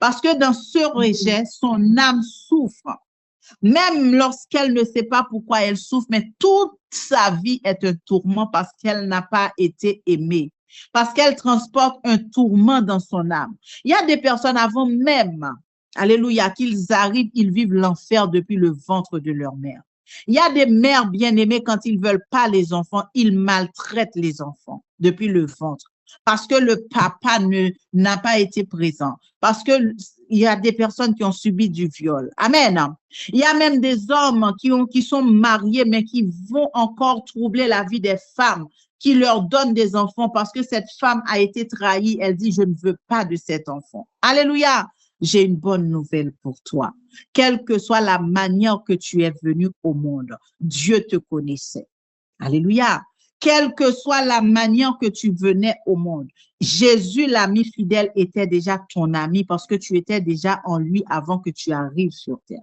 Parce que dans ce rejet, son âme souffre. Même lorsqu'elle ne sait pas pourquoi elle souffre, mais toute sa vie est un tourment parce qu'elle n'a pas été aimée, parce qu'elle transporte un tourment dans son âme. Il y a des personnes avant même, alléluia, qu'ils arrivent, ils vivent l'enfer depuis le ventre de leur mère. Il y a des mères bien-aimées, quand ils veulent pas les enfants, ils maltraitent les enfants depuis le ventre. Parce que le papa n'a pas été présent. Parce que il y a des personnes qui ont subi du viol. Amen. Il y a même des hommes qui sont mariés, mais qui vont encore troubler la vie des femmes, qui leur donnent des enfants parce que cette femme a été trahie. Elle dit, je ne veux pas de cet enfant. Alléluia. J'ai une bonne nouvelle pour toi. Quelle que soit la manière que tu es venu au monde, Dieu te connaissait. Alléluia. Quelle que soit la manière que tu venais au monde, Jésus, l'ami fidèle, était déjà ton ami parce que tu étais déjà en lui avant que tu arrives sur terre.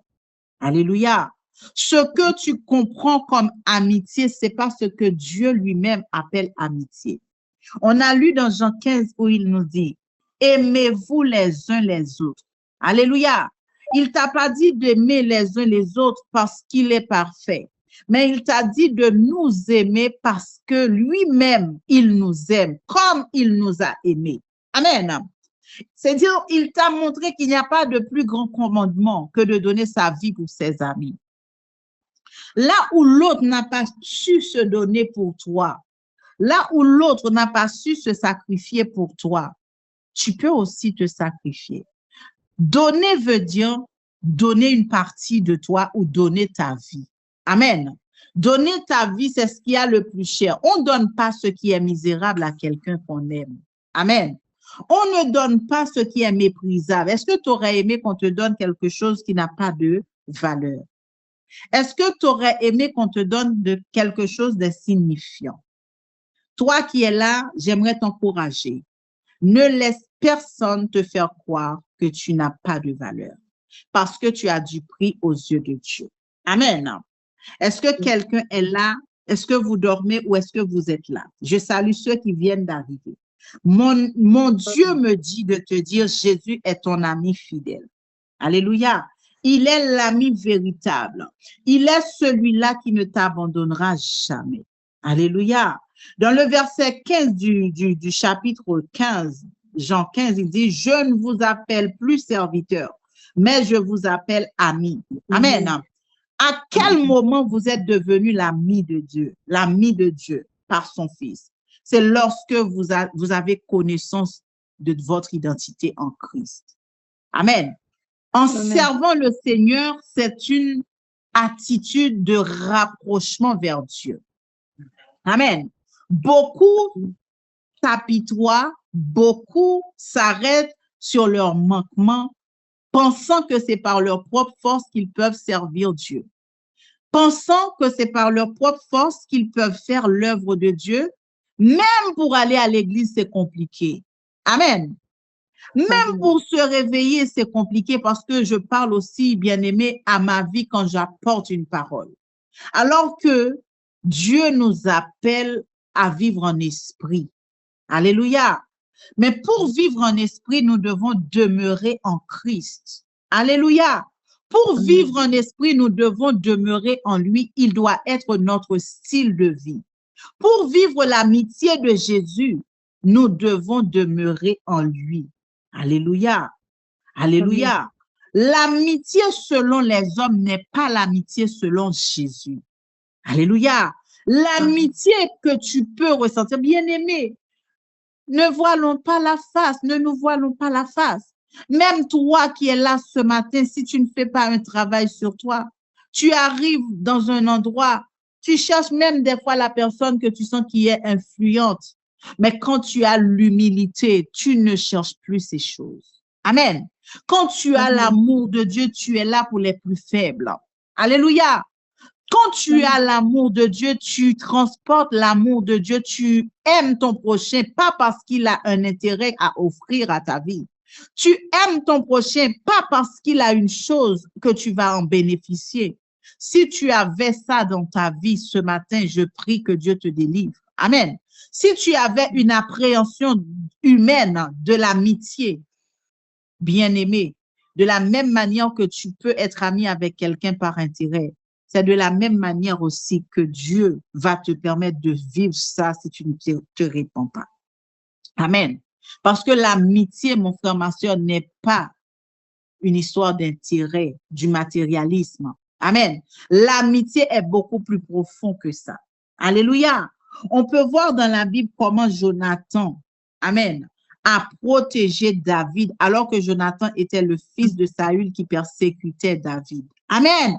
Alléluia. Ce que tu comprends comme amitié, c'est pas ce que Dieu lui-même appelle amitié. On a lu dans Jean 15 où il nous dit, aimez-vous les uns les autres. Alléluia. Il t'a pas dit d'aimer les uns les autres parce qu'il est parfait, mais il t'a dit de nous aimer parce que lui-même, il nous aime comme il nous a aimés. Amen. C'est-à-dire, il t'a montré qu'il n'y a pas de plus grand commandement que de donner sa vie pour ses amis. Là où l'autre n'a pas su se donner pour toi, là où l'autre n'a pas su se sacrifier pour toi, tu peux aussi te sacrifier. Donner veut dire donner une partie de toi ou donner ta vie. Amen. Donner ta vie, c'est ce qui a le plus cher. On ne donne pas ce qui est misérable à quelqu'un qu'on aime. Amen. On ne donne pas ce qui est méprisable. Est-ce que tu aurais aimé qu'on te donne quelque chose qui n'a pas de valeur? Est-ce que tu aurais aimé qu'on te donne quelque chose d'insignifiant? Toi qui es là, j'aimerais t'encourager. Ne laisse personne te faire croire que tu n'as pas de valeur parce que tu as du prix aux yeux de Dieu. Amen. Est-ce que quelqu'un est là? Est-ce que vous dormez ou est-ce que vous êtes là? Je salue ceux qui viennent d'arriver. Mon Dieu me dit de te dire, Jésus est ton ami fidèle. Alléluia. Il est l'ami véritable. Il est celui-là qui ne t'abandonnera jamais. Alléluia. Dans le verset 15 du chapitre 15, Jean 15, il dit, je ne vous appelle plus serviteur, mais je vous appelle ami. Amen. À quel moment vous êtes devenu l'ami de Dieu par son Fils? C'est lorsque vous avez connaissance de votre identité en Christ. Amen. En servant le Seigneur, c'est une attitude de rapprochement vers Dieu. Amen. Beaucoup s'apitoient, beaucoup s'arrêtent sur leurs manquements, pensant que c'est par leur propre force qu'ils peuvent servir Dieu. Pensant que c'est par leur propre force qu'ils peuvent faire l'œuvre de Dieu. Même pour aller à l'église, c'est compliqué. Amen. Même pour se réveiller, c'est compliqué parce que je parle aussi, bien-aimé, à ma vie quand j'apporte une parole. Alors que Dieu nous appelle à vivre en esprit. Alléluia. Mais pour vivre en esprit, nous devons demeurer en Christ. Alléluia. Pour vivre en esprit, nous devons demeurer en lui. Il doit être notre style de vie. Pour vivre l'amitié de Jésus, nous devons demeurer en lui. Alléluia. Alléluia. L'amitié selon les hommes n'est pas l'amitié selon Jésus. Alléluia. L'amitié que tu peux ressentir, bien-aimé, ne voilons pas la face, ne nous voilons pas la face. Même toi qui es là ce matin, si tu ne fais pas un travail sur toi, tu arrives dans un endroit, tu cherches même des fois la personne que tu sens qui est influente. Mais quand tu as l'humilité, tu ne cherches plus ces choses. Amen. Quand tu as l'amour de Dieu, tu es là pour les plus faibles. Alléluia. Quand tu as l'amour de Dieu, tu transportes l'amour de Dieu, tu aimes ton prochain, pas parce qu'il a un intérêt à offrir à ta vie. Tu aimes ton prochain, pas parce qu'il a une chose que tu vas en bénéficier. Si tu avais ça dans ta vie ce matin, je prie que Dieu te délivre. Amen. Si tu avais une appréhension humaine de l'amitié, bien-aimé, de la même manière que tu peux être ami avec quelqu'un par intérêt, c'est de la même manière aussi que Dieu va te permettre de vivre ça si tu ne te répands pas. Amen. Parce que l'amitié, mon frère, ma soeur, n'est pas une histoire d'intérêt, du matérialisme. Amen. L'amitié est beaucoup plus profond que ça. Alléluia. On peut voir dans la Bible comment Jonathan, amen, a protégé David alors que Jonathan était le fils de Saül qui persécutait David. Amen.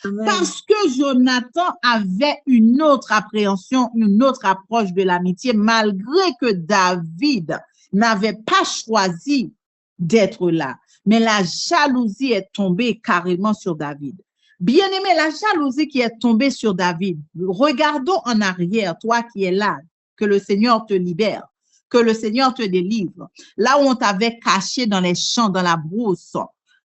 Amen. Parce que Jonathan avait une autre appréhension, une autre approche de l'amitié, malgré que David n'avait pas choisi d'être là. Mais la jalousie est tombée carrément sur David. Bien-aimé, la jalousie qui est tombée sur David, regardons en arrière, toi qui es là, que le Seigneur te libère, que le Seigneur te délivre. Là où on t'avait caché dans les champs, dans la brousse,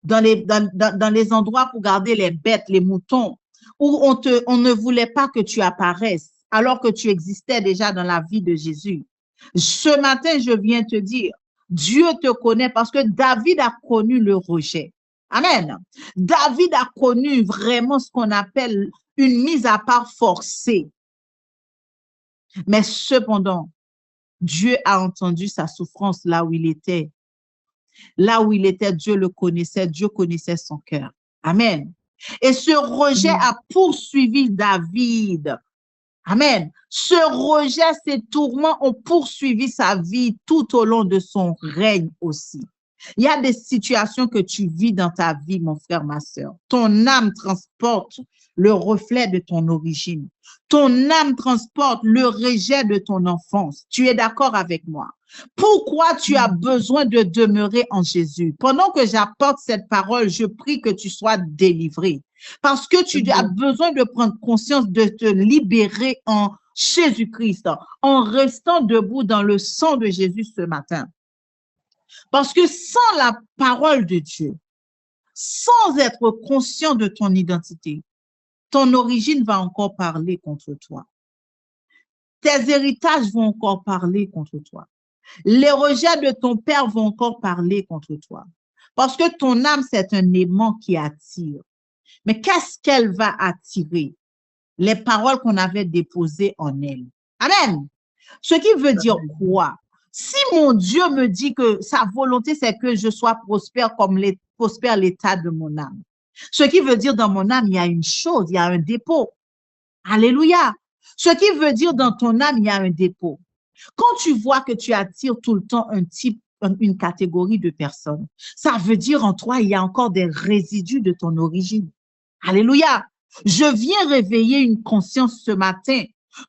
dans les endroits pour garder les bêtes, les moutons, où on ne voulait pas que tu apparaisses, alors que tu existais déjà dans la vie de Jésus. Ce matin, je viens te dire, Dieu te connaît parce que David a connu le rejet. Amen. David a connu vraiment ce qu'on appelle une mise à part forcée. Mais cependant, Dieu a entendu sa souffrance là où il était. Là où il était, Dieu le connaissait, Dieu connaissait son cœur. Amen. Et ce rejet a poursuivi David. Amen. Ce rejet, ces tourments ont poursuivi sa vie tout au long de son règne aussi. Il y a des situations que tu vis dans ta vie, mon frère, ma soeur. Ton âme transporte le reflet de ton origine. Ton âme transporte le rejet de ton enfance. Tu es d'accord avec moi? Pourquoi tu as besoin de demeurer en Jésus? Pendant que j'apporte cette parole, je prie que tu sois délivré. Parce que tu as besoin de prendre conscience de te libérer en Jésus-Christ, en restant debout dans le sang de Jésus ce matin. Parce que sans la parole de Dieu, sans être conscient de ton identité, ton origine va encore parler contre toi. Tes héritages vont encore parler contre toi. Les rejets de ton père vont encore parler contre toi. Parce que ton âme, c'est un aimant qui attire. Mais qu'est-ce qu'elle va attirer? Les paroles qu'on avait déposées en elle. Amen. Ce qui veut dire quoi? Si mon Dieu me dit que sa volonté, c'est que je sois prospère comme prospère l'état de mon âme. Ce qui veut dire dans mon âme, il y a une chose, il y a un dépôt. Alléluia. Ce qui veut dire dans ton âme, il y a un dépôt. Quand tu vois que tu attires tout le temps un type, une catégorie de personnes, ça veut dire en toi, il y a encore des résidus de ton origine. Alléluia. Je viens réveiller une conscience ce matin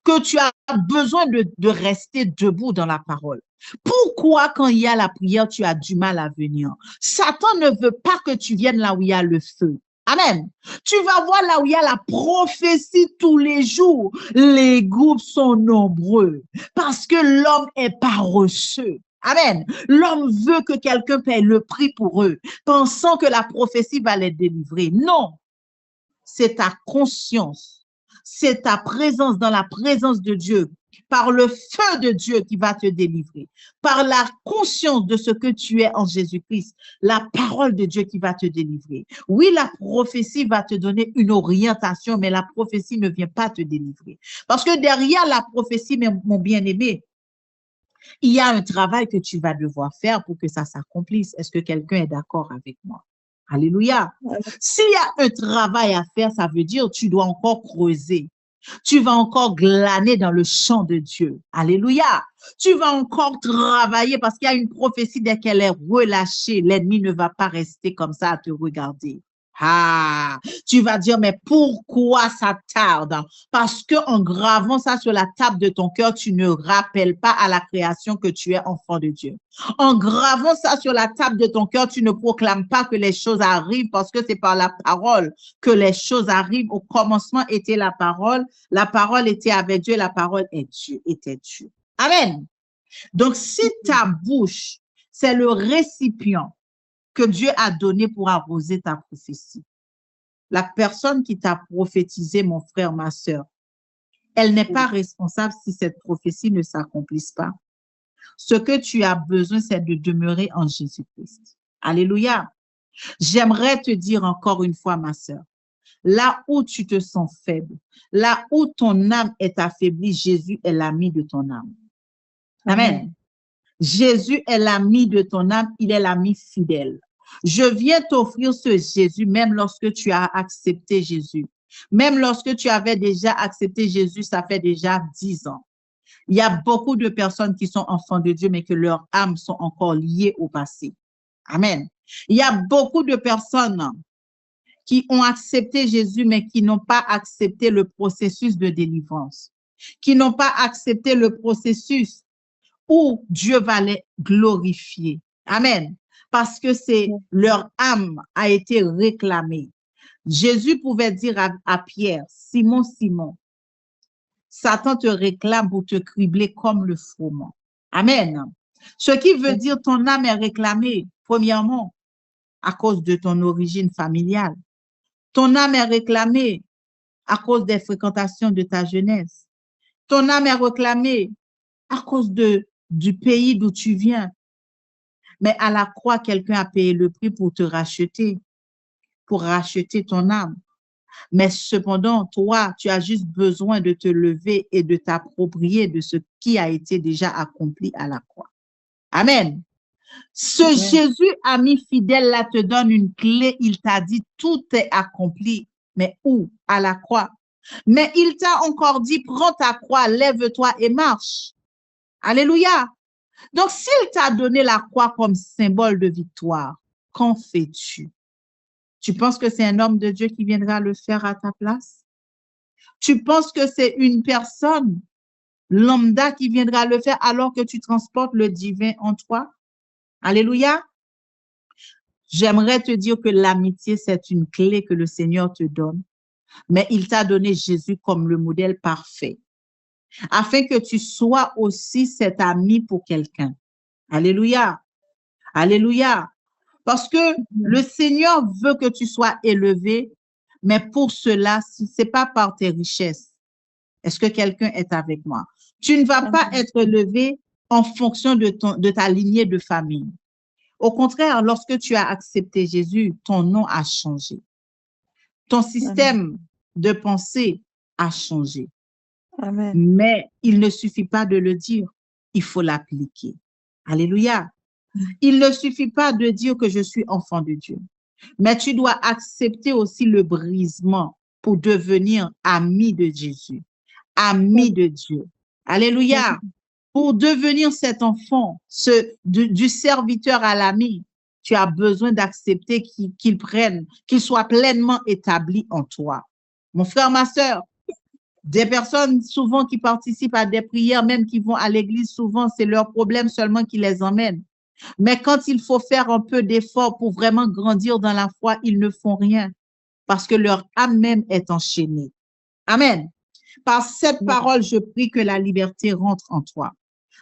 que tu as besoin de rester debout dans la parole. Pourquoi quand il y a la prière, tu as du mal à venir? Satan ne veut pas que tu viennes là où il y a le feu. Amen. Tu vas voir là où il y a la prophétie tous les jours. Les groupes sont nombreux parce que l'homme est paresseux. Amen. L'homme veut que quelqu'un paye le prix pour eux, pensant que la prophétie va les délivrer. Non. C'est ta conscience, c'est ta présence dans la présence de Dieu, par le feu de Dieu qui va te délivrer, par la conscience de ce que tu es en Jésus-Christ, la parole de Dieu qui va te délivrer. Oui, la prophétie va te donner une orientation, mais la prophétie ne vient pas te délivrer. Parce que derrière la prophétie, mon bien-aimé, il y a un travail que tu vas devoir faire pour que ça s'accomplisse. Est-ce que quelqu'un est d'accord avec moi? Alléluia. S'il y a un travail à faire, ça veut dire tu dois encore creuser. Tu vas encore glaner dans le champ de Dieu. Alléluia. Tu vas encore travailler parce qu'il y a une prophétie dès qu'elle est relâchée, l'ennemi ne va pas rester comme ça à te regarder. Ah, tu vas dire, mais pourquoi ça tarde? Parce que en gravant ça sur la table de ton cœur, tu ne rappelles pas à la création que tu es enfant de Dieu. En gravant ça sur la table de ton cœur, tu ne proclames pas que les choses arrivent parce que c'est par la parole que les choses arrivent. Au commencement était la parole était avec Dieu, la parole est Dieu, était Dieu. Amen. Donc, si ta bouche, c'est le récipient que Dieu a donné pour arroser ta prophétie. La personne qui t'a prophétisé, mon frère, ma soeur, elle n'est pas responsable si cette prophétie ne s'accomplisse pas. Ce que tu as besoin, c'est de demeurer en Jésus-Christ. Alléluia. J'aimerais te dire encore une fois, ma sœur, là où tu te sens faible, là où ton âme est affaiblie, Jésus est l'ami de ton âme. Amen. Jésus est l'ami de ton âme, il est l'ami fidèle. Je viens t'offrir ce Jésus même lorsque tu as accepté Jésus. Même lorsque tu avais déjà accepté Jésus, ça fait déjà 10 ans. Il y a beaucoup de personnes qui sont enfants de Dieu, mais que leurs âmes sont encore liées au passé. Amen. Il y a beaucoup de personnes qui ont accepté Jésus, mais qui n'ont pas accepté le processus de délivrance, qui n'ont pas accepté le processus où Dieu va les glorifier. Amen. Parce que leur âme a été réclamée. Jésus pouvait dire à Pierre, Simon, Simon, Satan te réclame pour te cribler comme le froment. Amen. Ce qui veut dire ton âme est réclamée, premièrement, à cause de ton origine familiale. Ton âme est réclamée à cause des fréquentations de ta jeunesse. Ton âme est réclamée à cause du pays d'où tu viens. Mais à la croix, quelqu'un a payé le prix pour te racheter, pour racheter ton âme. Mais cependant, toi, tu as juste besoin de te lever et de t'approprier de ce qui a été déjà accompli à la croix. Amen. Ce Jésus, ami fidèle, là te donne une clé. Il t'a dit, tout est accompli. Mais où? À la croix. Mais il t'a encore dit, prends ta croix, lève-toi et marche. Alléluia. Donc, s'il t'a donné la croix comme symbole de victoire, qu'en fais-tu? Tu penses que c'est un homme de Dieu qui viendra le faire à ta place? Tu penses que c'est une personne lambda qui viendra le faire alors que tu transportes le divin en toi? Alléluia. J'aimerais te dire que l'amitié, c'est une clé que le Seigneur te donne, mais il t'a donné Jésus comme le modèle parfait, afin que tu sois aussi cet ami pour quelqu'un. Alléluia. Alléluia. Parce que le Seigneur veut que tu sois élevé, mais pour cela, c'est pas par tes richesses. Est-ce que quelqu'un est avec moi? Tu ne vas pas être élevé en fonction de ta lignée de famille. Au contraire, lorsque tu as accepté Jésus, ton nom a changé. Ton système de pensée a changé. Amen. Mais il ne suffit pas de le dire, il faut l'appliquer. Alléluia. Il ne suffit pas de dire que je suis enfant de Dieu, mais tu dois accepter aussi le brisement pour devenir ami de Jésus, ami de Dieu. Alléluia. Pour devenir cet enfant, du serviteur à l'ami, tu as besoin d'accepter qu'il soit pleinement établi en toi. Mon frère, ma sœur, des personnes souvent qui participent à des prières, même qui vont à l'église, souvent c'est leur problème seulement qui les emmène. Mais quand il faut faire un peu d'effort pour vraiment grandir dans la foi, ils ne font rien parce que leur âme même est enchaînée. Amen. Par cette parole, je prie que la liberté rentre en toi.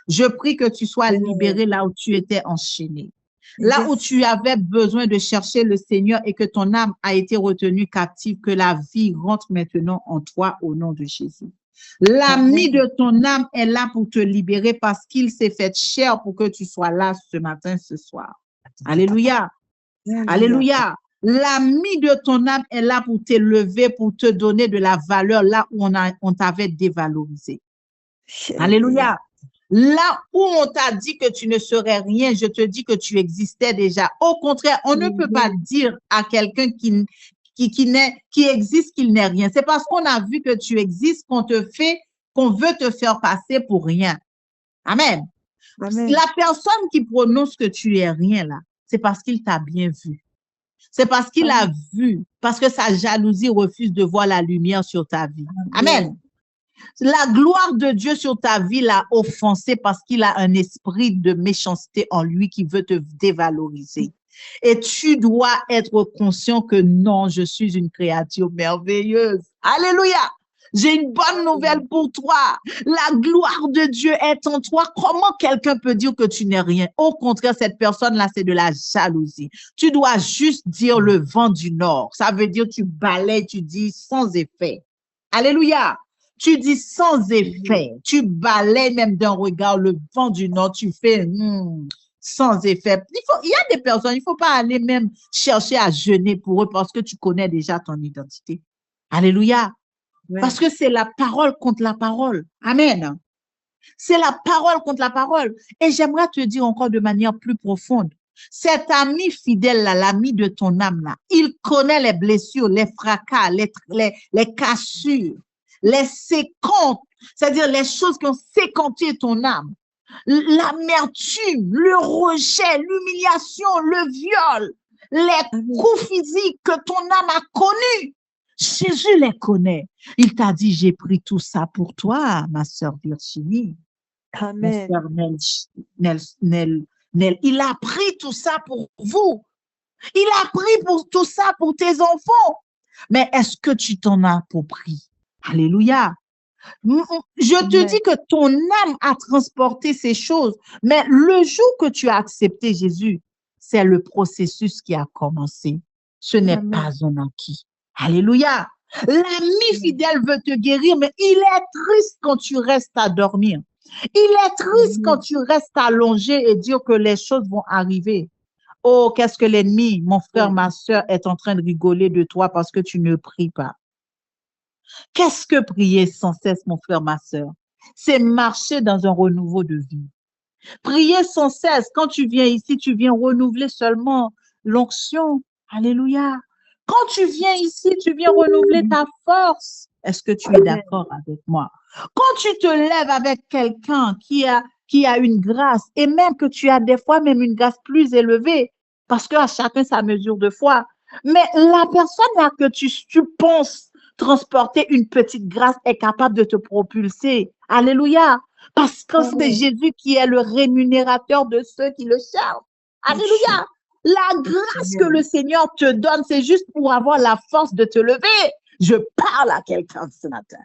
Je prie que tu sois libéré là où tu étais enchaîné. Là où tu avais besoin de chercher le Seigneur et que ton âme a été retenue captive, que la vie rentre maintenant en toi au nom de Jésus. L'ami de ton âme est là pour te libérer parce qu'il s'est fait chair pour que tu sois là ce matin, ce soir. Alléluia. Alléluia. L'ami de ton âme est là pour t'élever, pour te donner de la valeur là où on t'avait dévalorisé. Alléluia. Là où on t'a dit que tu ne serais rien, je te dis que tu existais déjà. Au contraire, on ne peut pas dire à quelqu'un qui existe qu'il n'est rien. C'est parce qu'on a vu que tu existes qu'on veut te faire passer pour rien. Amen. Amen. La personne qui prononce que tu es rien là, c'est parce qu'il t'a bien vu. C'est parce qu'il a vu, parce que sa jalousie refuse de voir la lumière sur ta vie. Amen. La gloire de Dieu sur ta vie l'a offensé parce qu'il a un esprit de méchanceté en lui qui veut te dévaloriser. Et tu dois être conscient que non, je suis une créature merveilleuse. Alléluia. J'ai une bonne nouvelle pour toi. La gloire de Dieu est en toi. Comment quelqu'un peut dire que tu n'es rien? Au contraire, cette personne-là, c'est de la jalousie. Tu dois juste dire le vent du nord. Ça veut dire tu balayes, tu dis sans effet. Alléluia. Tu dis sans effet. Tu balayes même d'un regard le vent du nord. Tu fais sans effet. Il y a des personnes, il ne faut pas aller même chercher à jeûner pour eux parce que tu connais déjà ton identité. Alléluia. Ouais. Parce que c'est la parole contre la parole. Amen. C'est la parole contre la parole. Et j'aimerais te dire encore de manière plus profonde, cet ami fidèle là, l'ami de ton âme là, il connaît les blessures, les fracas, les cassures, les séquences, c'est-à-dire les choses qui ont séquenté ton âme, l'amertume, le rejet, l'humiliation, le viol, les coups physiques que ton âme a connus. Jésus les connaît. Il t'a dit, j'ai pris tout ça pour toi, ma sœur Virginie. Amen. Ma sœur Nel, il a pris tout ça pour vous. Il a pris tout ça pour tes enfants. Mais est-ce que tu t'en as approprié? Alléluia. Je te dis que ton âme a transporté ces choses, mais le jour que tu as accepté Jésus, c'est le processus qui a commencé. Ce n'est pas un acquis. Alléluia. L'ami fidèle veut te guérir, mais il est triste quand tu restes à dormir. Il est triste quand tu restes allongé et dire que les choses vont arriver. Oh, qu'est-ce que l'ennemi, mon frère, ma soeur, est en train de rigoler de toi parce que tu ne pries pas. Qu'est-ce que prier sans cesse, mon frère, ma soeur? C'est marcher dans un renouveau de vie. Prier sans cesse, quand tu viens ici, tu viens renouveler seulement l'onction. Alléluia. Quand tu viens ici, tu viens renouveler ta force. Est-ce que tu es d'accord avec moi? Quand tu te lèves avec quelqu'un qui a une grâce, et même que tu as des fois même une grâce plus élevée, parce qu'à chacun sa mesure de foi, mais la personne là que tu penses transporter une petite grâce est capable de te propulser. Alléluia. Parce que c'est Jésus qui est le rémunérateur de ceux qui le cherchent. Alléluia. La grâce que le Seigneur te donne, c'est juste pour avoir la force de te lever. Je parle à quelqu'un ce matin.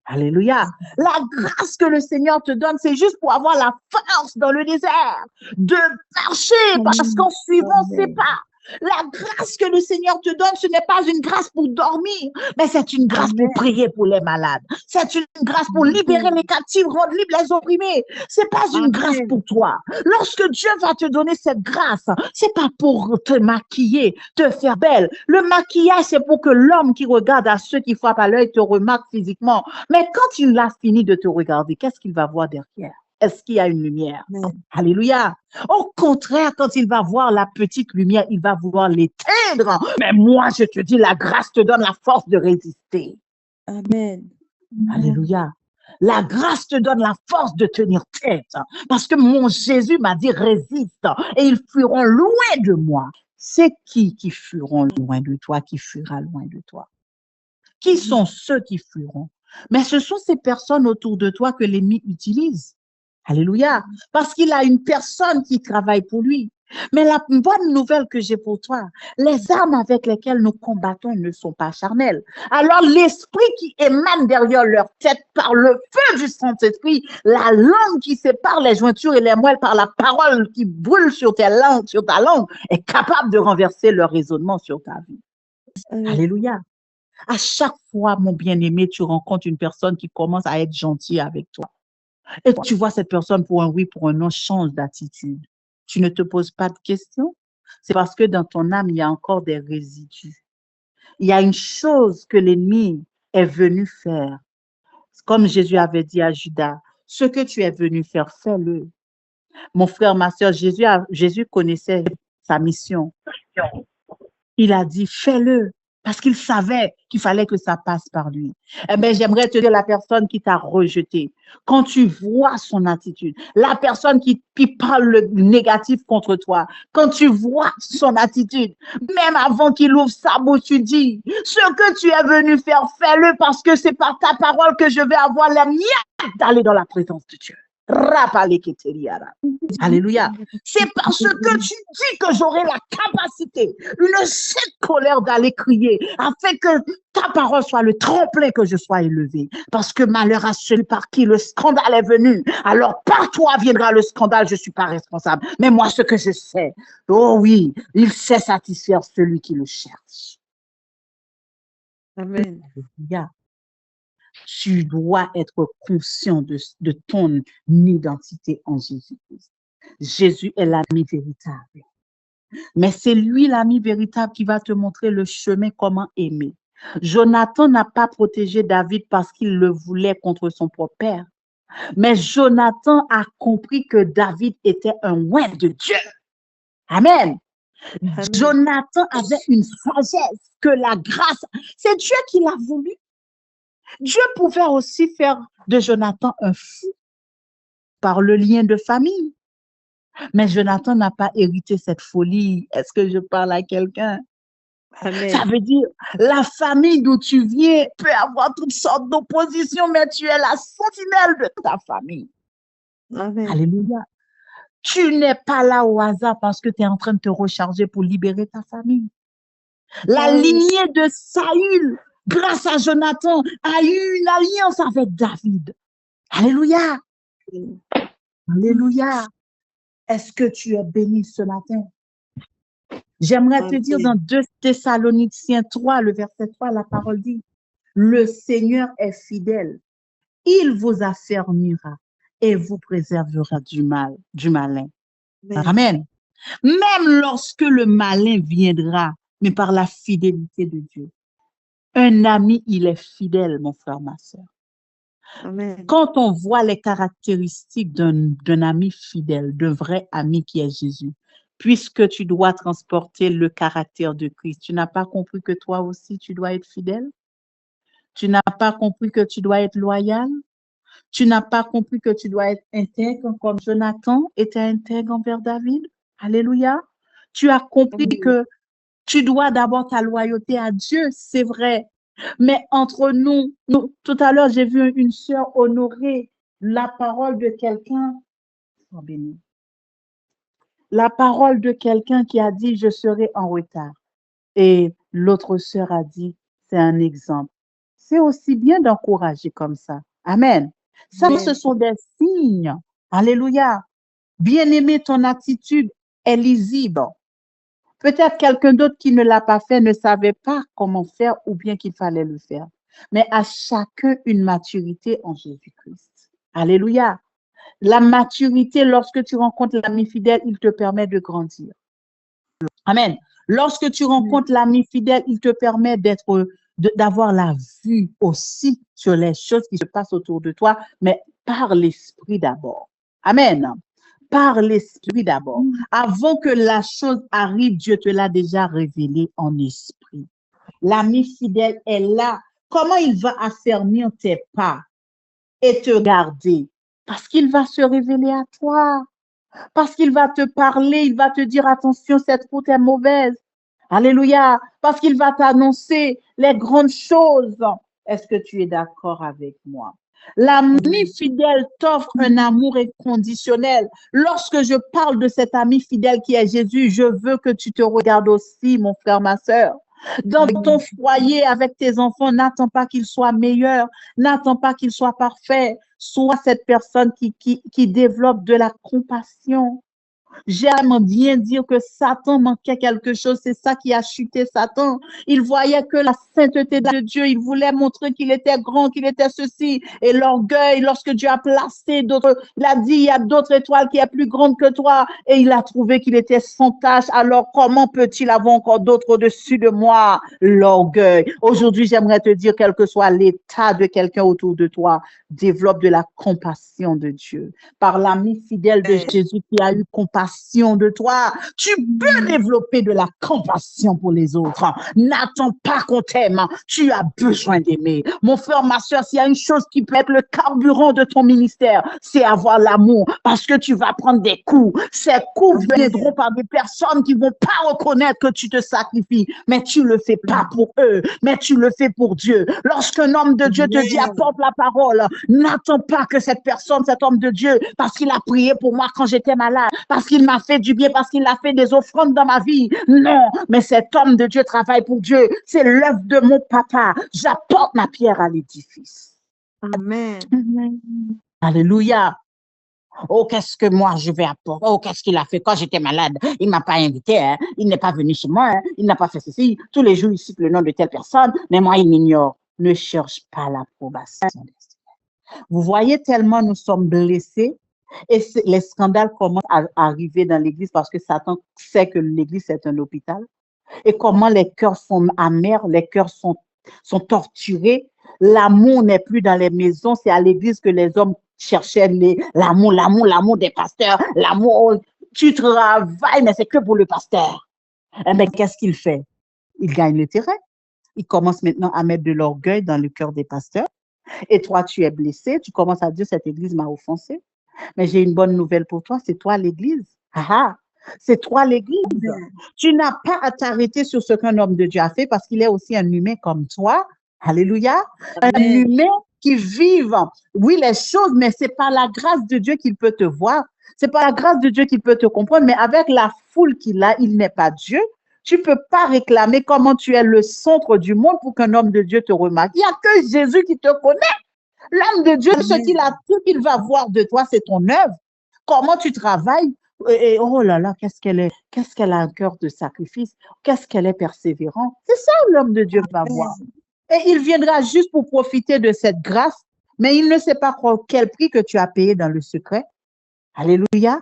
Alléluia. La grâce que le Seigneur te donne, c'est juste pour avoir la force dans le désert de marcher parce qu'en suivant ses pas. La grâce que le Seigneur te donne, ce n'est pas une grâce pour dormir, mais c'est une grâce pour prier pour les malades. C'est une grâce pour libérer les captifs, rendre libres les opprimés. C'est pas une grâce pour toi. Lorsque Dieu va te donner cette grâce, c'est pas pour te maquiller, te faire belle. Le maquillage, c'est pour que l'homme qui regarde à ceux qui frappent à l'œil te remarque physiquement. Mais quand il a fini de te regarder, qu'est-ce qu'il va voir derrière? Est-ce qu'il y a une lumière? Alléluia. Au contraire, quand il va voir la petite lumière, il va vouloir l'éteindre. Mais moi, je te dis, la grâce te donne la force de résister. Amen. Alléluia. La grâce te donne la force de tenir tête. Parce que mon Jésus m'a dit, résiste et ils fuiront loin de moi. C'est qui fuiront loin de toi, qui fuira loin de toi? Qui sont ceux qui fuiront? Mais ce sont ces personnes autour de toi que l'ennemi utilise. Alléluia. Parce qu'il a une personne qui travaille pour lui. Mais la bonne nouvelle que j'ai pour toi, les armes avec lesquelles nous combattons ne sont pas charnelles. Alors l'esprit qui émane derrière leur tête par le feu du Saint-Esprit, la langue qui sépare les jointures et les moelles par la parole qui brûle sur ta langue, est capable de renverser leur raisonnement sur ta vie. Alléluia. À chaque fois, mon bien-aimé, tu rencontres une personne qui commence à être gentille avec toi. Et tu vois cette personne pour un oui, pour un non, change d'attitude. Tu ne te poses pas de questions. C'est parce que dans ton âme, il y a encore des résidus. Il y a une chose que l'ennemi est venu faire. Comme Jésus avait dit à Judas, ce que tu es venu faire, fais-le. Mon frère, ma soeur, Jésus connaissait sa mission. Il a dit, fais-le. Parce qu'il savait qu'il fallait que ça passe par lui. Eh bien, j'aimerais te dire la personne qui t'a rejeté. Quand tu vois son attitude, la personne qui parle le négatif contre toi, quand tu vois son attitude, même avant qu'il ouvre sa bouche, tu dis, ce que tu es venu faire, fais-le parce que c'est par ta parole que je vais avoir la mienne d'aller dans la présence de Dieu. Alléluia. C'est parce que tu dis que j'aurai la capacité, une cette colère d'aller crier, afin que ta parole soit le tremplin que je sois élevé. Parce que malheur à celui par qui le scandale est venu. Alors par toi viendra le scandale, je ne suis pas responsable. Mais moi, ce que je sais, oh oui, il sait satisfaire celui qui le cherche. Amen. Alléluia. Tu dois être conscient de ton identité en Jésus-Christ. Jésus est l'ami véritable. Mais c'est lui l'ami véritable qui va te montrer le chemin comment aimer. Jonathan n'a pas protégé David parce qu'il le voulait contre son propre père. Mais Jonathan a compris que David était un oint de Dieu. Amen. Amen. Jonathan avait une sagesse que la grâce, c'est Dieu qui l'a voulu. Dieu pouvait aussi faire de Jonathan un fou par le lien de famille. Mais Jonathan n'a pas hérité cette folie. Est-ce que je parle à quelqu'un? Amen. Ça veut dire, la famille d'où tu viens peut avoir toutes sortes d'oppositions, mais tu es la sentinelle de ta famille. Amen. Alléluia. Tu n'es pas là au hasard parce que tu es en train de te recharger pour libérer ta famille. La lignée de Saül, grâce à Jonathan, a eu une alliance avec David. Alléluia. Alléluia. Est-ce que tu es béni ce matin? J'aimerais te dire dans 2 Thessaloniciens 3, le verset 3, la parole dit, le Seigneur est fidèle. Il vous affermira et vous préservera du mal, du malin. Amen. Même lorsque le malin viendra, mais par la fidélité de Dieu. Un ami, il est fidèle, mon frère, ma soeur. Amen. Quand on voit les caractéristiques d'un ami fidèle, d'un vrai ami qui est Jésus, puisque tu dois transporter le caractère de Christ, tu n'as pas compris que toi aussi, tu dois être fidèle? Tu n'as pas compris que tu dois être loyal? Tu n'as pas compris que tu dois être intègre comme Jonathan était intègre envers David? Alléluia. Tu as compris que tu dois d'abord ta loyauté à Dieu, c'est vrai. Mais entre nous, tout à l'heure, j'ai vu une sœur honorer la parole de quelqu'un. Oh, béni. La parole de quelqu'un qui a dit, je serai en retard. Et l'autre sœur a dit, c'est un exemple. C'est aussi bien d'encourager comme ça. Amen. Ça, Amen. ce sont des signes. Alléluia. Bien-aimé, ton attitude est lisible. Peut-être quelqu'un d'autre qui ne l'a pas fait ne savait pas comment faire ou bien qu'il fallait le faire. Mais à chacun une maturité en Jésus-Christ. Alléluia. La maturité, lorsque tu rencontres l'ami fidèle, il te permet de grandir. Amen. Lorsque tu rencontres l'ami fidèle, il te permet d'avoir la vue aussi sur les choses qui se passent autour de toi, mais par l'esprit d'abord. Amen. Par l'esprit d'abord. Avant que la chose arrive, Dieu te l'a déjà révélé en esprit. L'ami fidèle est là. Comment il va affermir tes pas et te garder? Parce qu'il va se révéler à toi. Parce qu'il va te parler, il va te dire attention, cette route est mauvaise. Alléluia. Parce qu'il va t'annoncer les grandes choses. Est-ce que tu es d'accord avec moi? L'ami fidèle t'offre un amour inconditionnel. Lorsque je parle de cet ami fidèle qui est Jésus, je veux que tu te regardes aussi, mon frère, ma sœur. Dans ton foyer avec tes enfants, n'attends pas qu'ils soient meilleurs, n'attends pas qu'ils soient parfaits. Sois cette personne qui développe de la compassion. J'aime bien dire que Satan manquait quelque chose. C'est ça qui a chuté Satan. Il voyait que la sainteté de Dieu, il voulait montrer qu'il était grand, qu'il était ceci. Et l'orgueil, lorsque Dieu a placé d'autres, il a dit, il y a d'autres étoiles qui est plus grande que toi. Et il a trouvé qu'il était sans tâche. Alors, comment peut-il avoir encore d'autres au-dessus de moi? L'orgueil. Aujourd'hui, j'aimerais te dire, quel que soit l'état de quelqu'un autour de toi, développe de la compassion de Dieu. Par l'ami fidèle de Jésus qui a eu compassion de toi, tu peux développer de la compassion pour les autres. N'attends pas qu'on t'aime, tu as besoin d'aimer. Mon frère, ma soeur, s'il y a une chose qui peut être le carburant de ton ministère, c'est avoir l'amour, parce que tu vas prendre des coups. Ces coups viendront par des personnes qui vont pas reconnaître que tu te sacrifies, mais tu le fais pas pour eux, mais tu le fais pour Dieu. Lorsqu'un homme de Dieu te dit apporte la parole, n'attends pas que cette personne, cet homme de Dieu, parce qu'il a prié pour moi quand j'étais malade, parce qu'il m'a fait du bien, parce qu'il a fait des offrandes dans ma vie. Non, mais cet homme de Dieu travaille pour Dieu. C'est l'œuvre de mon papa. J'apporte ma pierre à l'édifice. Amen. Alléluia. Oh, qu'est-ce que moi je vais apporter? Oh, qu'est-ce qu'il a fait quand j'étais malade? Il m'a pas invité, hein? Il n'est pas venu chez moi, hein? Il n'a pas fait ceci. Tous les jours, il cite le nom de telle personne, mais moi, il m'ignore. Ne cherche pas l'approbation. Vous voyez tellement nous sommes blessés. Et les scandales commencent à arriver dans l'église parce que Satan sait que l'église est un hôpital. Et comment les cœurs sont amers, les cœurs sont torturés. L'amour n'est plus dans les maisons, c'est à l'église que les hommes cherchaient l'amour des pasteurs, l'amour. Tu travailles, mais c'est que pour le pasteur. Eh bien, qu'est-ce qu'il fait? Il gagne le terrain. Il commence maintenant à mettre de l'orgueil dans le cœur des pasteurs. Et toi, tu es blessé, tu commences à dire, cette église m'a offensé. Mais j'ai une bonne nouvelle pour toi, c'est toi l'église. Ah ah, c'est toi l'église. Tu n'as pas à t'arrêter sur ce qu'un homme de Dieu a fait parce qu'il est aussi un humain comme toi. Alléluia. Un humain qui vive, oui, les choses, mais c'est par la grâce de Dieu qu'il peut te voir. C'est par la grâce de Dieu qu'il peut te comprendre, mais avec la foule qu'il a, il n'est pas Dieu. Tu ne peux pas réclamer comment tu es le centre du monde pour qu'un homme de Dieu te remarque. Il n'y a que Jésus qui te connaît. L'homme de Dieu, ce qu'il a, tout qu'il va voir de toi, c'est ton œuvre. Comment tu travailles. Et oh là là, qu'est-ce qu'elle a un cœur de sacrifice, qu'est-ce qu'elle est persévérante. C'est ça l'homme de Dieu va voir. Et il viendra juste pour profiter de cette grâce, mais il ne sait pas quel prix que tu as payé dans le secret. Alléluia.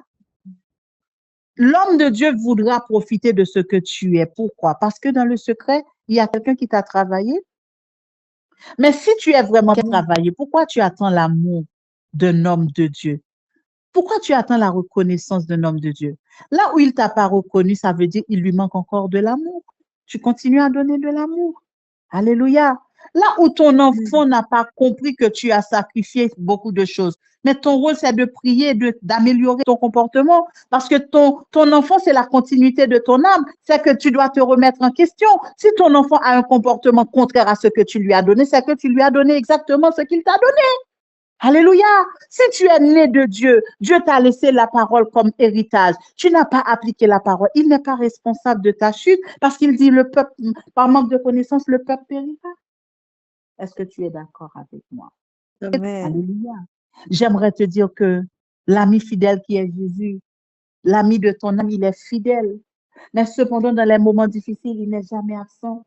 L'homme de Dieu voudra profiter de ce que tu es. Pourquoi? Parce que dans le secret, il y a quelqu'un qui t'a travaillé. Mais si tu es vraiment travaillé, pourquoi tu attends l'amour d'un homme de Dieu? Pourquoi tu attends la reconnaissance d'un homme de Dieu? Là où il ne t'a pas reconnu, ça veut dire qu'il lui manque encore de l'amour. Tu continues à donner de l'amour. Alléluia. Là où ton enfant n'a pas compris que tu as sacrifié beaucoup de choses, mais ton rôle, c'est de prier, d'améliorer ton comportement, parce que ton enfant, c'est la continuité de ton âme. C'est que tu dois te remettre en question. Si ton enfant a un comportement contraire à ce que tu lui as donné, c'est que tu lui as donné exactement ce qu'il t'a donné. Alléluia. Si tu es né de Dieu, Dieu t'a laissé la parole comme héritage. Tu n'as pas appliqué la parole. Il n'est pas responsable de ta chute parce qu'il dit le peuple, par manque de connaissance, le peuple périra. Est-ce que tu es d'accord avec moi? Amen. Alléluia. J'aimerais te dire que l'ami fidèle qui est Jésus, l'ami de ton âme, il est fidèle. Mais cependant, dans les moments difficiles, il n'est jamais absent.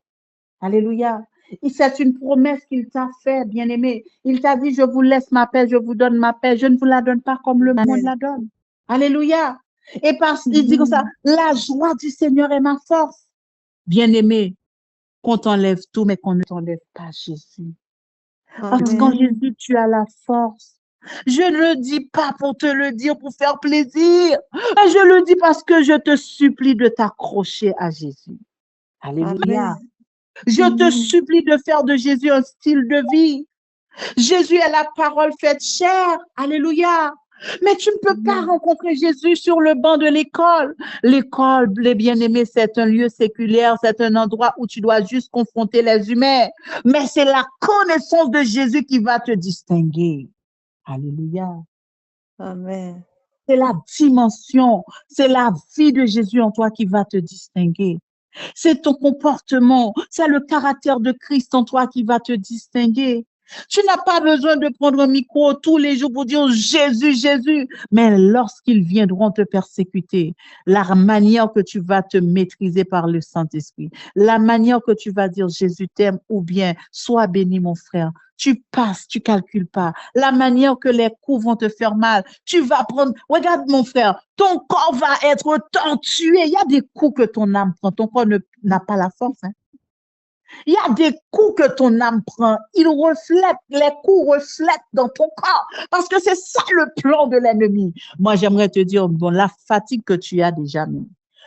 Alléluia. Et c'est une promesse qu'il t'a fait, bien-aimé. Il t'a dit, je vous laisse ma paix, je vous donne ma paix. Je ne vous la donne pas comme le monde la donne. Alléluia. Et il dit comme ça, la joie du Seigneur est ma force. Bien-aimé, qu'on t'enlève tout, mais qu'on ne t'enlève pas Jésus. Parce qu'en Jésus, tu as la force. Je ne le dis pas pour te le dire, pour faire plaisir. Je le dis parce que je te supplie de t'accrocher à Jésus. Alléluia. Amen. Je te supplie de faire de Jésus un style de vie. Jésus est la parole faite chair. Alléluia. Mais tu ne peux pas rencontrer Jésus sur le banc de l'école. L'école, les bien-aimés, c'est un lieu séculaire, c'est un endroit où tu dois juste confronter les humains. Mais c'est la connaissance de Jésus qui va te distinguer. Alléluia. Amen. C'est la dimension, c'est la vie de Jésus en toi qui va te distinguer. C'est ton comportement, c'est le caractère de Christ en toi qui va te distinguer. Tu n'as pas besoin de prendre un micro tous les jours pour dire Jésus, Jésus. Mais lorsqu'ils viendront te persécuter, la manière que tu vas te maîtriser par le Saint-Esprit, la manière que tu vas dire Jésus t'aime ou bien sois béni mon frère, tu passes, tu calcules pas. La manière que les coups vont te faire mal, tu vas prendre, regarde mon frère, ton corps va être tortué. Il y a des coups que ton âme prend, ton corps n'a pas la force. Hein. Il y a des coups que ton âme prend. Ils reflètent, les coups reflètent dans ton corps. Parce que c'est ça le plan de l'ennemi. Moi, j'aimerais te dire, bon, la fatigue que tu as déjà,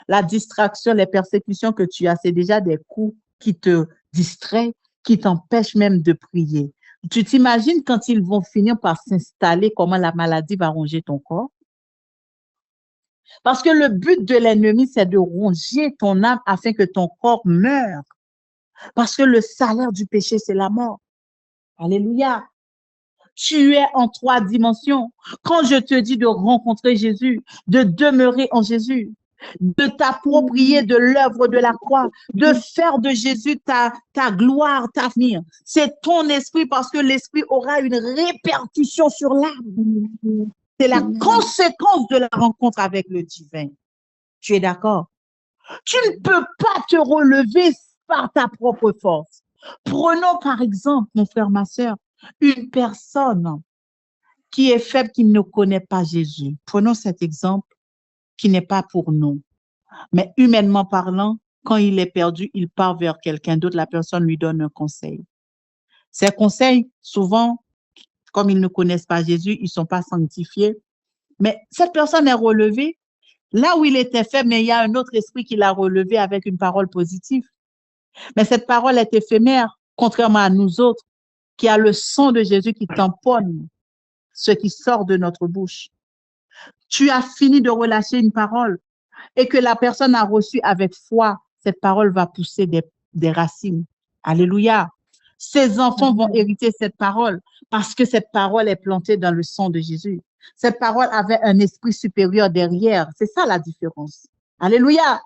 la distraction, les persécutions que tu as, c'est déjà des coups qui te distraient, qui t'empêchent même de prier. Tu t'imagines quand ils vont finir par s'installer, comment la maladie va ronger ton corps? Parce que le but de l'ennemi, c'est de ronger ton âme afin que ton corps meure. Parce que le salaire du péché, c'est la mort. Alléluia. Tu es en 3 dimensions. Quand je te dis de rencontrer Jésus, de demeurer en Jésus, de t'approprier de l'œuvre de la croix, de faire de Jésus ta gloire, ta avenir, c'est ton esprit parce que l'esprit aura une répercussion sur l'âme. C'est la conséquence de la rencontre avec le divin. Tu es d'accord? Tu ne peux pas te relever par ta propre force. Prenons par exemple, mon frère, ma soeur, une personne qui est faible, qui ne connaît pas Jésus. Prenons cet exemple qui n'est pas pour nous. Mais humainement parlant, quand il est perdu, il part vers quelqu'un d'autre, la personne lui donne un conseil. Ces conseils, souvent, comme ils ne connaissent pas Jésus, ils ne sont pas sanctifiés. Mais cette personne est relevée là où il était faible, mais il y a un autre esprit qui l'a relevé avec une parole positive. Mais cette parole est éphémère, contrairement à nous autres, qui a le sang de Jésus qui tamponne ce qui sort de notre bouche. Tu as fini de relâcher une parole et que la personne a reçu avec foi, cette parole va pousser des racines. Alléluia. Ses enfants vont hériter cette parole parce que cette parole est plantée dans le sang de Jésus. Cette parole avait un esprit supérieur derrière. C'est ça la différence. Alléluia.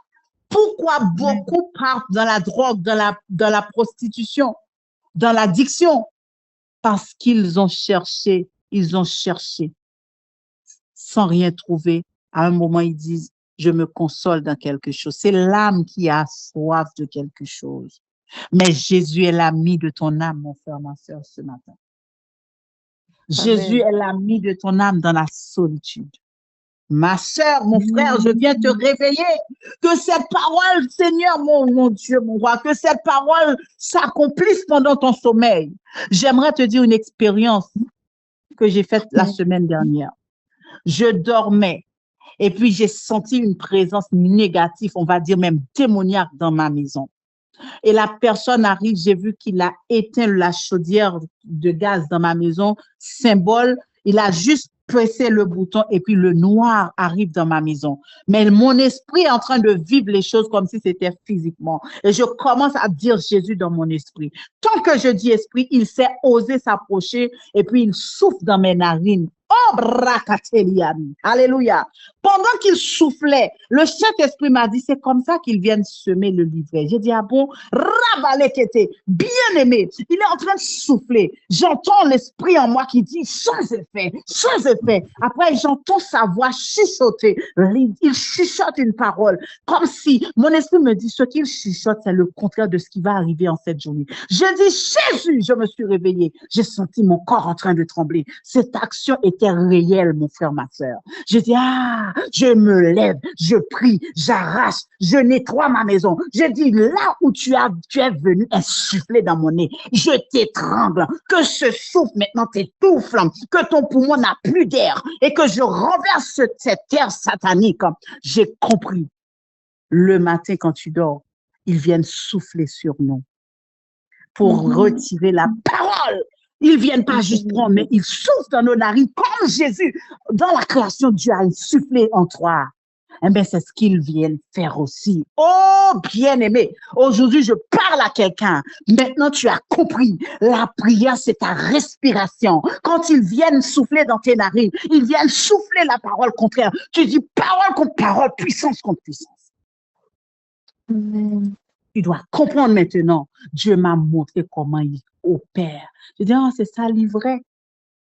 Pourquoi beaucoup partent dans la drogue, dans la prostitution, dans l'addiction? Parce qu'ils ont cherché sans rien trouver. À un moment, ils disent, je me console dans quelque chose. C'est l'âme qui a soif de quelque chose. Mais Jésus est l'ami de ton âme, mon frère, ma soeur, ce matin. Jésus est l'ami de ton âme dans la solitude. Ma soeur, mon frère, je viens te réveiller. Que cette parole, Seigneur, mon Dieu, mon roi, que cette parole s'accomplisse pendant ton sommeil. J'aimerais te dire une expérience que j'ai faite la semaine dernière. Je dormais et puis j'ai senti une présence négative, on va dire même démoniaque dans ma maison. Et la personne arrive, j'ai vu qu'il a éteint la chaudière de gaz dans ma maison, symbole, il a juste pressé le bouton et puis le noir arrive dans ma maison. Mais mon esprit est en train de vivre les choses comme si c'était physiquement. Et je commence à dire Jésus dans mon esprit. Tant que je dis esprit, il s'est osé s'approcher et puis il souffle dans mes narines. Oh, bracateliani. Alléluia. Pendant qu'il soufflait, le Saint-Esprit m'a dit, c'est comme ça qu'ils viennent semer le livret. J'ai dit, ah bon, rabalekete, bien aimé, il est en train de souffler. J'entends l'esprit en moi qui dit, ça c'est fait, ça c'est fait. Après, j'entends sa voix chuchoter. Il chuchote une parole, comme si mon esprit me dit, ce qu'il chuchote, c'est le contraire de ce qui va arriver en cette journée. Je dis, Jésus, je me suis réveillée. J'ai senti mon corps en train de trembler. Cette action était réelle, mon frère, ma soeur. Je dis, ah, je me lève, je prie, j'arrache, je nettoie ma maison. Je dis, là où tu es venu insuffler dans mon nez, je t'étrangle, que ce souffle maintenant t'étouffe, que ton poumon n'a plus d'air et que je renverse cette terre satanique. J'ai compris. Le matin, quand tu dors, ils viennent souffler sur nous pour retirer la parole. Ils viennent pas juste prendre, mais ils soufflent dans nos narines comme Jésus. Dans la création, Dieu a soufflé en toi. Eh bien, c'est ce qu'ils viennent faire aussi. Oh, bien-aimé, aujourd'hui, je parle à quelqu'un. Maintenant, tu as compris. La prière, c'est ta respiration. Quand ils viennent souffler dans tes narines, ils viennent souffler la parole contraire. Tu dis parole contre parole, puissance contre puissance. Amen. Tu dois comprendre maintenant. Dieu m'a montré comment il opère. Je dis, oh, c'est ça, livret.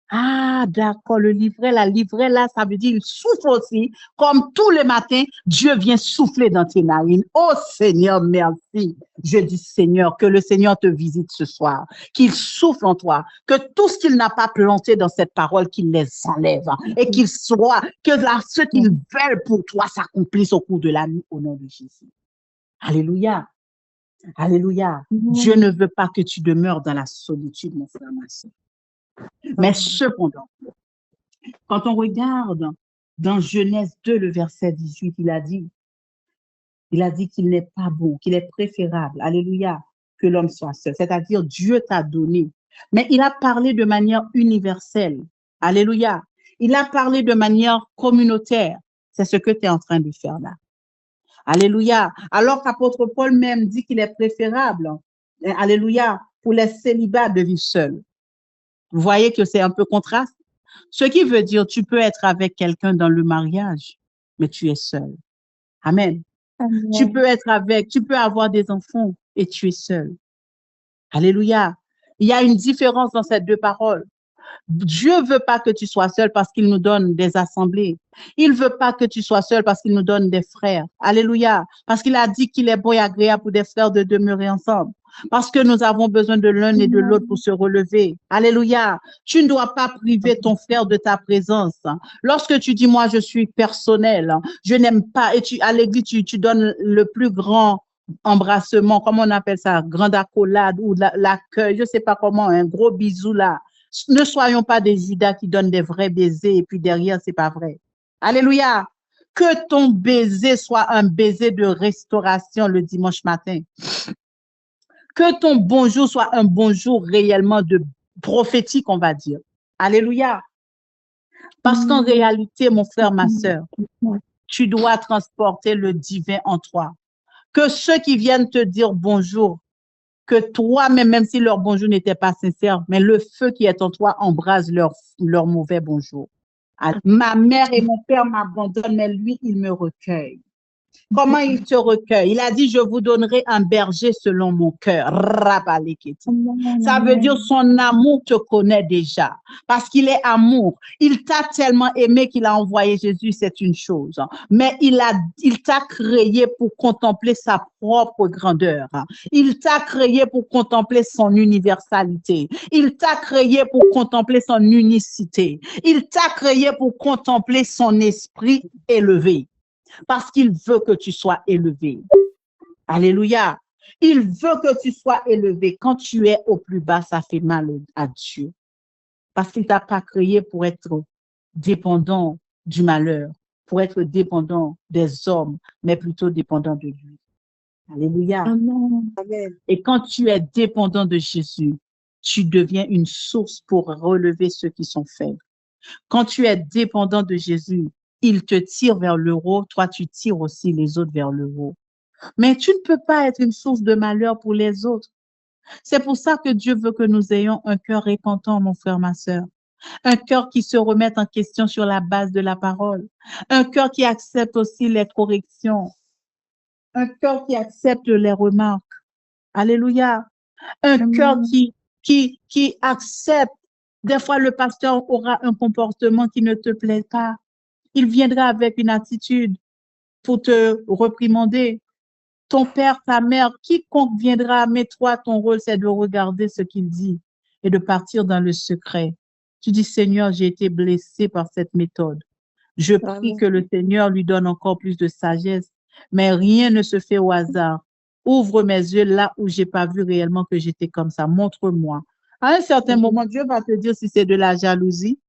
Ah, d'accord, le livret là, ça veut dire il souffle aussi. Comme tous les matins, Dieu vient souffler dans tes narines. Oh Seigneur, merci. Je dis Seigneur, que le Seigneur te visite ce soir, qu'il souffle en toi, que tout ce qu'il n'a pas planté dans cette parole, qu'il les enlève et qu'il soit, que là, ce qu'ils veulent pour toi s'accomplisse au cours de la nuit au nom de Jésus. Alléluia. Alléluia. Dieu ne veut pas que tu demeures dans la solitude, mon frère, ma soeur. Mais cependant, quand on regarde dans Genèse 2, le verset 18, il a dit qu'il n'est pas bon, qu'il est préférable, alléluia, que l'homme soit seul. C'est-à-dire, Dieu t'a donné. Mais il a parlé de manière universelle. Alléluia. Il a parlé de manière communautaire. C'est ce que tu es en train de faire là. Alléluia. Alors qu'apôtre Paul même dit qu'il est préférable, alléluia, pour les célibats de vivre seuls. Vous voyez que c'est un peu contraste. Ce qui veut dire, tu peux être avec quelqu'un dans le mariage, mais tu es seul. Amen. Amen. Tu peux avoir des enfants et tu es seul. Alléluia. Il y a une différence dans ces deux paroles. Dieu veut pas que tu sois seul parce qu'il nous donne des assemblées. Il veut pas que tu sois seul parce qu'il nous donne des frères. Alléluia. Parce qu'il a dit qu'il est bon et agréable pour des frères de demeurer ensemble. Parce que nous avons besoin de l'un et de l'autre pour se relever. Alléluia. Tu ne dois pas priver ton frère de ta présence. Lorsque tu dis, moi, je suis personnel, je n'aime pas, et à l'église, tu donnes le plus grand embrassement, comment on appelle ça, grande accolade ou l'accueil, je sais pas comment, un gros bisou là. Ne soyons pas des Judas qui donnent des vrais baisers et puis derrière, c'est pas vrai. Alléluia. Que ton baiser soit un baiser de restauration le dimanche matin. Que ton bonjour soit un bonjour réellement de prophétique, on va dire. Alléluia. Parce qu'en réalité, mon frère, ma sœur, tu dois transporter le divin en toi. Que ceux qui viennent te dire bonjour, que toi-même, même si leur bonjour n'était pas sincère, mais le feu qui est en toi embrase leur mauvais bonjour. Ma mère et mon père m'abandonnent, mais lui, il me recueille. Comment il te recueille? Il a dit, je vous donnerai un berger selon mon cœur. Ça veut dire son amour te connaît déjà parce qu'il est amour. Il t'a tellement aimé qu'il a envoyé Jésus, c'est une chose. Mais il t'a créé pour contempler sa propre grandeur. Il t'a créé pour contempler son universalité. Il t'a créé pour contempler son unicité. Il t'a créé pour contempler son esprit élevé. Parce qu'il veut que tu sois élevé. Alléluia. Il veut que tu sois élevé. Quand tu es au plus bas, ça fait mal à Dieu. Parce qu'il ne t'a pas créé pour être dépendant du malheur, pour être dépendant des hommes, mais plutôt dépendant de lui. Alléluia. Amen. Et quand tu es dépendant de Jésus, tu deviens une source pour relever ceux qui sont faibles. Quand tu es dépendant de Jésus, il te tire vers le haut, toi tu tires aussi les autres vers le haut. Mais tu ne peux pas être une source de malheur pour les autres. C'est pour ça que Dieu veut que nous ayons un cœur repentant, mon frère, ma sœur. Un cœur qui se remette en question sur la base de la parole. Un cœur qui accepte aussi les corrections. Un cœur qui accepte les remarques. Alléluia. Un cœur qui accepte. Des fois, le pasteur aura un comportement qui ne te plaît pas. Il viendra avec une attitude pour te réprimander. Ton père, ta mère, quiconque viendra, mais toi, ton rôle, c'est de regarder ce qu'il dit et de partir dans le secret. Tu dis, Seigneur, j'ai été blessé par cette méthode. Je prie que le Seigneur lui donne encore plus de sagesse, mais rien ne se fait au hasard. Ouvre mes yeux là où j'ai pas vu réellement que j'étais comme ça. Montre-moi. À un certain moment, Dieu va te dire si c'est de la jalousie,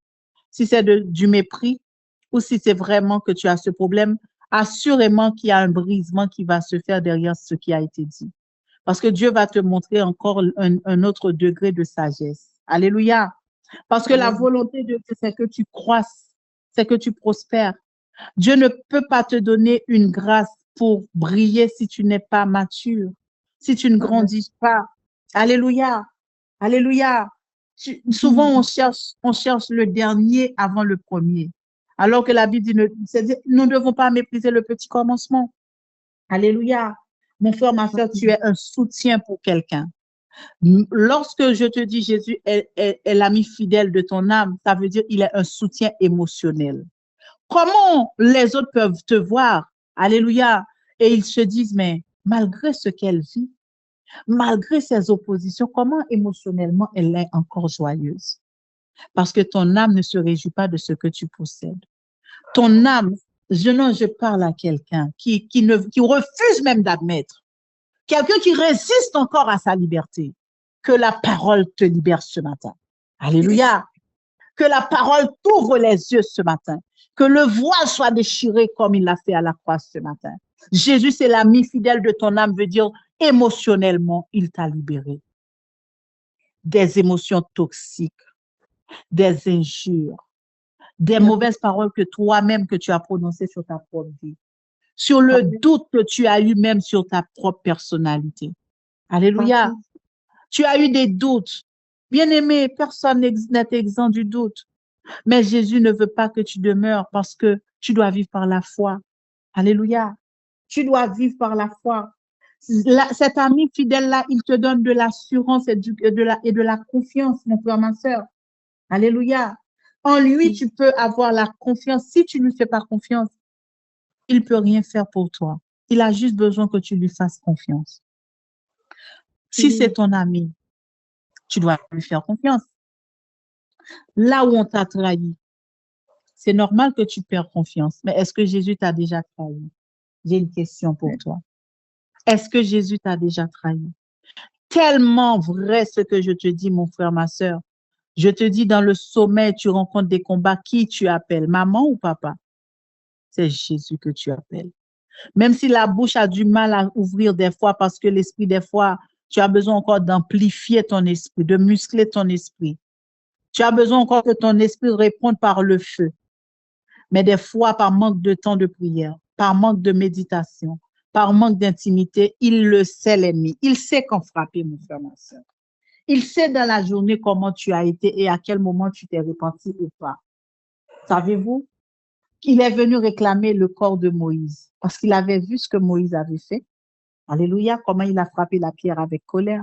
si c'est du mépris, ou si c'est vraiment que tu as ce problème, assurément qu'il y a un brisement qui va se faire derrière ce qui a été dit. Parce que Dieu va te montrer encore un autre degré de sagesse. Alléluia. Parce que la volonté de Dieu, c'est que tu croisses, c'est que tu prospères. Dieu ne peut pas te donner une grâce pour briller si tu n'es pas mature, si tu ne grandis pas. Alléluia. Alléluia. Souvent, on cherche le dernier avant le premier. Alors que la Bible dit, nous ne devons pas mépriser le petit commencement. Alléluia. Mon frère, ma soeur, tu es un soutien pour quelqu'un. Lorsque je te dis Jésus est l'ami fidèle de ton âme, ça veut dire il est un soutien émotionnel. Comment les autres peuvent te voir? Alléluia. Et ils se disent, mais malgré ce qu'elle vit, malgré ses oppositions, comment émotionnellement elle est encore joyeuse? Parce que ton âme ne se réjouit pas de ce que tu possèdes. Ton âme, je parle à quelqu'un qui refuse même d'admettre, quelqu'un qui résiste encore à sa liberté, que la parole te libère ce matin. Alléluia. Que la parole t'ouvre les yeux ce matin. Que le voile soit déchiré comme il l'a fait à la croix ce matin. Jésus, c'est l'ami fidèle de ton âme, veut dire émotionnellement, il t'a libéré. Des émotions toxiques, des injures, des mauvaises paroles que toi-même que tu as prononcées sur ta propre vie, sur le doute que tu as eu même sur ta propre personnalité. Alléluia. Tu as eu des doutes. Bien-aimé, personne n'est exempt du doute. Mais Jésus ne veut pas que tu demeures parce que tu dois vivre par la foi. Alléluia. Tu dois vivre par la foi. Cet ami fidèle-là, il te donne de l'assurance et de la confiance, mon frère, ma sœur. Alléluia. En lui, tu peux avoir la confiance. Si tu ne lui fais pas confiance, il ne peut rien faire pour toi. Il a juste besoin que tu lui fasses confiance. Si c'est ton ami, tu dois lui faire confiance. Là où on t'a trahi, c'est normal que tu perds confiance. Mais est-ce que Jésus t'a déjà trahi? J'ai une question pour toi. Est-ce que Jésus t'a déjà trahi? Tellement vrai ce que je te dis, mon frère, ma sœur. Je te dis, dans le sommet, tu rencontres des combats. Qui tu appelles? Maman ou papa? C'est Jésus que tu appelles. Même si la bouche a du mal à ouvrir des fois parce que l'esprit, des fois, tu as besoin encore d'amplifier ton esprit, de muscler ton esprit. Tu as besoin encore que ton esprit réponde par le feu. Mais des fois, par manque de temps de prière, par manque de méditation, par manque d'intimité, il le sait, l'ennemi. Il sait quand frapper, mon frère, ma soeur. Il sait dans la journée comment tu as été et à quel moment tu t'es repenti ou pas. Savez-vous qu'il est venu réclamer le corps de Moïse parce qu'il avait vu ce que Moïse avait fait. Alléluia, comment il a frappé la pierre avec colère.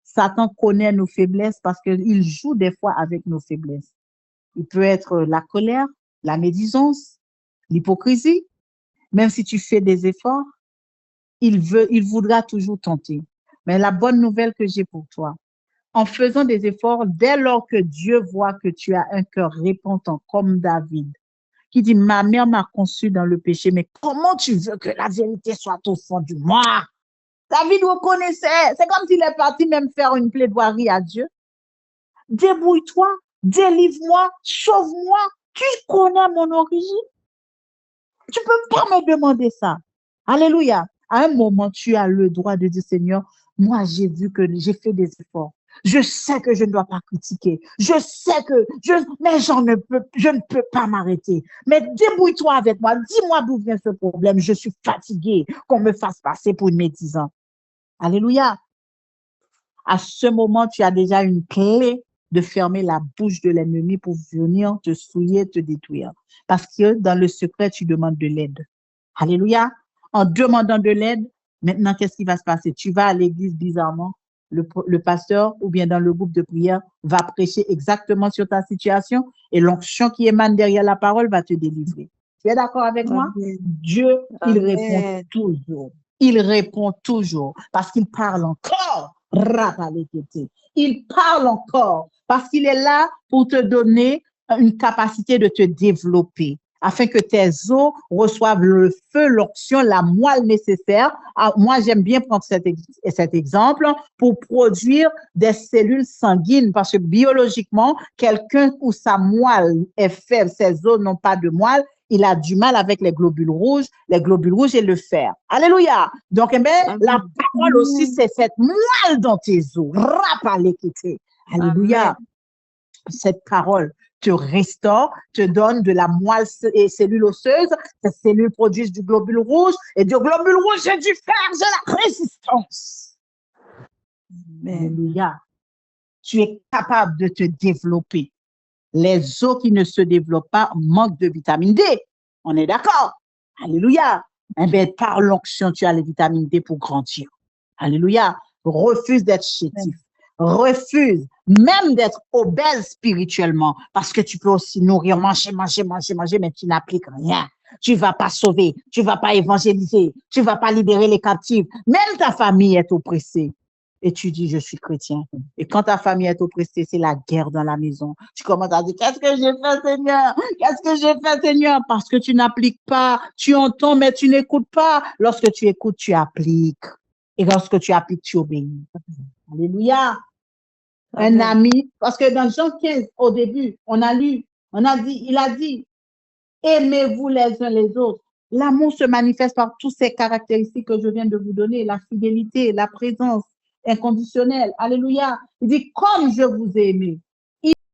Satan connaît nos faiblesses parce qu'il joue des fois avec nos faiblesses. Il peut être la colère, la médisance, l'hypocrisie. Même si tu fais des efforts, il voudra toujours tenter. Mais la bonne nouvelle que j'ai pour toi, en faisant des efforts, dès lors que Dieu voit que tu as un cœur repentant comme David, qui dit, ma mère m'a conçu dans le péché, mais comment tu veux que la vérité soit au fond de moi? David reconnaissait, c'est comme s'il est parti même faire une plaidoirie à Dieu. Débrouille-toi, délivre-moi, sauve-moi, tu connais mon origine. Tu peux pas me demander ça. Alléluia. À un moment, tu as le droit de dire, Seigneur, moi, j'ai vu que j'ai fait des efforts. Je sais que je ne dois pas critiquer. Je sais que mais je ne peux pas m'arrêter. Mais débrouille-toi avec moi. Dis-moi d'où vient ce problème. Je suis fatiguée qu'on me fasse passer pour une médisante. Alléluia. À ce moment, tu as déjà une clé de fermer la bouche de l'ennemi pour venir te souiller, te détruire. Parce que dans le secret, tu demandes de l'aide. Alléluia. En demandant de l'aide, maintenant, qu'est-ce qui va se passer? Tu vas à l'église bizarrement, le pasteur ou bien dans le groupe de prière va prêcher exactement sur ta situation et l'onction qui émane derrière la parole va te délivrer. Tu es d'accord avec moi? Amen. Dieu, il répond Amen. toujours. Il répond toujours parce qu'il parle encore. Il parle encore parce qu'il est là pour te donner une capacité de te développer afin que tes os reçoivent le feu, l'onction, la moelle nécessaire. Moi, j'aime bien prendre cet exemple pour produire des cellules sanguines parce que biologiquement, quelqu'un où sa moelle est faible, ses os n'ont pas de moelle, il a du mal avec les globules rouges et le fer. Alléluia. Donc, eh bien, la parole aussi, c'est cette moelle dans tes os. Alléluia. Amen. Cette parole te restaure, te donne de la moelle et cellules osseuses. Ces cellules produisent du globule rouge et du globule rouge et du fer, j'ai la résistance. Amen. Alléluia. Tu es capable de te développer. Les os qui ne se développent pas manquent de vitamine D. On est d'accord? Alléluia. Eh bien, par l'onction, tu as les vitamines D pour grandir. Alléluia. Refuse d'être chétif. Refuse même d'être obèse spirituellement parce que tu peux aussi nourrir, manger, mais tu n'appliques rien. Tu ne vas pas sauver, tu ne vas pas évangéliser, tu ne vas pas libérer les captifs. Même ta famille est oppressée. Et tu dis, je suis chrétien. Et quand ta famille est oppressée, c'est la guerre dans la maison. Tu commences à dire, qu'est-ce que j'ai fait, Seigneur? Qu'est-ce que j'ai fait, Seigneur? Parce que tu n'appliques pas. Tu entends, mais tu n'écoutes pas. Lorsque tu écoutes, tu appliques. Et lorsque tu appliques, tu obéis. Alléluia. Un ami, parce que dans Jean 15, au début, il a dit, aimez-vous les uns les autres. L'amour se manifeste par toutes ces caractéristiques que je viens de vous donner, la fidélité, la présence inconditionnelle. Alléluia. Il dit, comme je vous ai aimé.